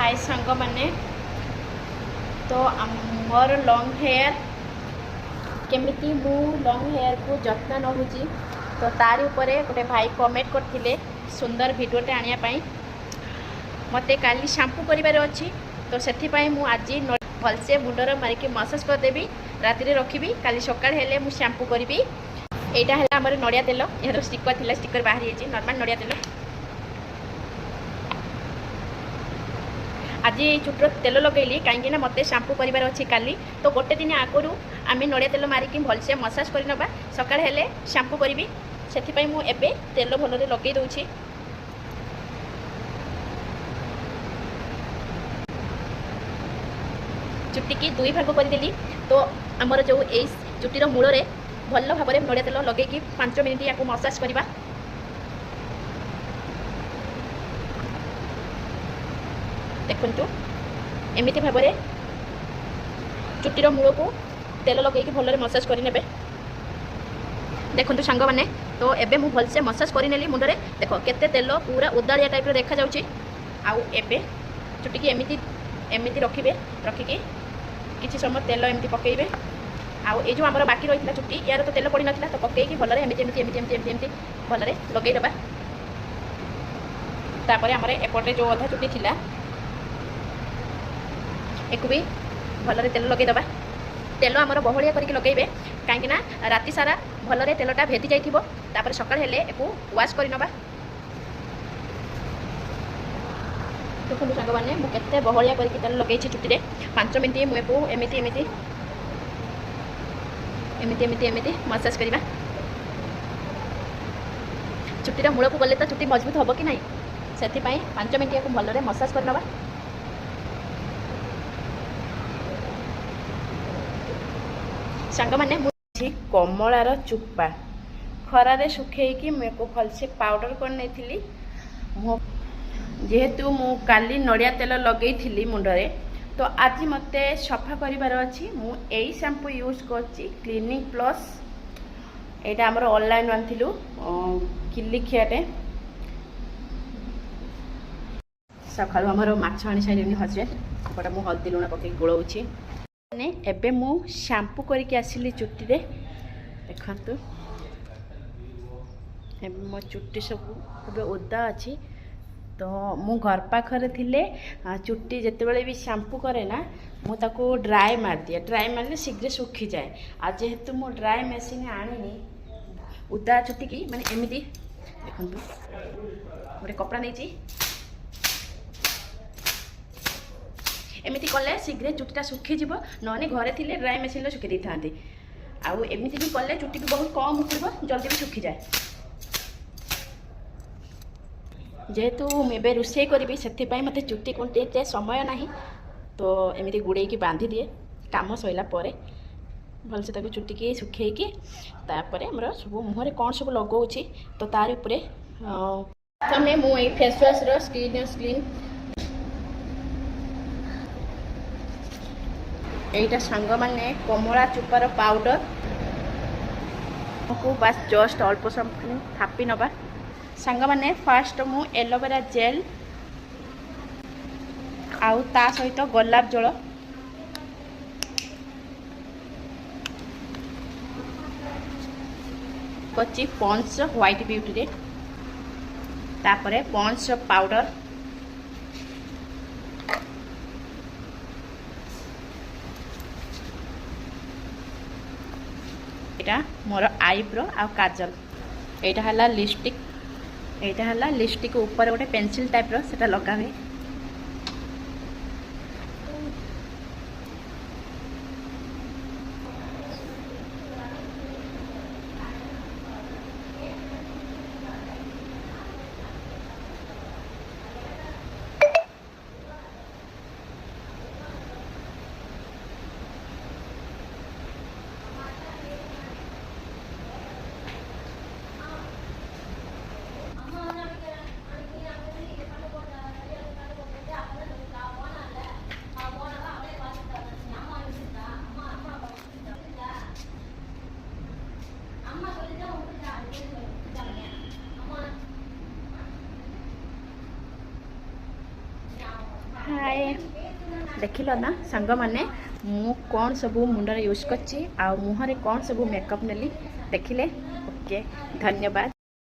हाय सांग मैंने तो मोर लॉन्ग हेयर केमिति मु लॉन्ग हेयर को जत्न नहुची तो तारी उपरे गोटे भाई कमेंट करथिले सुंदर वीडियोटे आनिया पई मते काली शैम्पू करिवार अछि तो सेथि पई मु आज भलसे मुंडर मारिके मसाज कर देबी राति रे रखिबी काली सकाळ हेले मु शैम्पू करिबी। एटा है हमर नडिया तेल यार स्टिकर थिला स्टिकर बाहरी अछि नॉर्मल नडिया तेल। आज चुट्र तेल लगेली कहीं मत शैम्पू करार अच्छी काली तो गोटे दिन आगु आम नड़िया तेल मारिकी भलसे मसाज करनबा सकाळ हेले शैम्पू करी से मुझे तेल भल लगे दूची। चुट्टी की दुई भाग करदेली तो आमर जो यही चुट्टीर मूल में भल भाव में नड़िया तेल लगे 5 मिनिट या मसाज करवा। देखु एमती भाव में चुट्टीर मूल को तेल लगे भल मसाज करने। देखो सांग मैंने तो एबे मु भलसे मसाज करनेली मुंडरे देख केते तेल पूरा उदाड़िया टाइप देखा जाउची। आउ एबे चुट्टी की एमती एमती रखिबे रखिकी किछि समय तेल एमती पकेइबे। आउ ए जो हमर बाकी रहितला चुट्टी यार तो तेल पड़ी नथिला तो पकेइकी भलरे एमती एमती एमती एमती एमती एमती भलरे लगेइ दबा। तापरे हमर एपटे जो अधा चुट्टी थिला एक भी भलरे तेल लगे दबा। तेल आमर बहलिया करके लगेबे कहीं राति सारा भलरे तेलटा भेदी जाइथिबो तापर सकाळ हेले एकु वाश करि नबा। देखो सांग माने मु केते बहलिया करके तेल लगेछि चुट्टी रे 5 मिनिट मुएपु एमिति एमिति एमिति एमिति एमिति मसाज करिबा। चुट्टीर मूल को गले तो चुट्टी मजबूत होबो कि नहीं सेथि पई 5 मिनिट याकु भलरे मसाज कर नबा। सांग माने मुझे कमलार चुप्पा खरारे सुखेकी मुझे भलसे पाउडर कर नहीं जेहेतु मु काली नड़िया तेल लगे थी मुंडरे तो आज मते सफा करिवार अछि। मु एई शैम्पू यूज करछि क्लिनिक प्लस एटा हमर ऑनलाइन आनथिलु किलिखियाटे सकाळु हमर माछ आनी साइलेनी हजबेंड बड़ा मु हल्दी लुण पके गोळौछि ने एबे मु शैम्पू करके आसिली चुट्टी रे। देखंतु एबे मो चुट्टी सब एबे ओदा अछि तो मु घर पाखरे थिले चुट्टी जेतेबेले भी शैम्पू करे ना मु ताको ड्राई मार दिए ड्राई मारले शीघ्र सुखी जाए। आज जेहेतु मु ड्राई मशीन आनिनी ओदा चुट्टी की माने एमिति देखंतु गोटे कपड़ा नहीं एमती कले शीघ्र चुट्टा सुखी जीव नने घरे थिले ड्राई मशीन सुखी दी था। आउ एमती भी कले चुट्टी भी बहुत कम उठब जल्दी भी सुखी जाए। जेहेतु मुझे रोषे करी से मत चुट्टी कुंटे समय ना तो एमती गुड़े की बांधी दिए काम सैला भलसे ताको चुट्टी की सुखेकी तापर आमर सब मुहर कौन सब लगाऊँ तो तार उपरे प्रथमे मु फेस वाश रो स्किन एटा सांग माने कमला चुपार पाउडर को बस जस्ट अल्प समय थापी नबा। सांग माने फास्ट मु एलोवेरा जेल आउ ता सहित गोलाप जल कच्ची पॉन्ड्स व्हाइट ब्यूटी रे तापरे पॉन्ड्स पाउडर एटा मोर आईब्रो आ काजल एटा हला लिपस्टिक ऊपर गोटे पेंसिल टाइप रो सेटा लगा हुए। हाय देखिल ना सांग मैंने मु कौन सब मुंडे यूज कर मुहर कौन सब मेकअप नेली देखिले ओके धन्यवाद।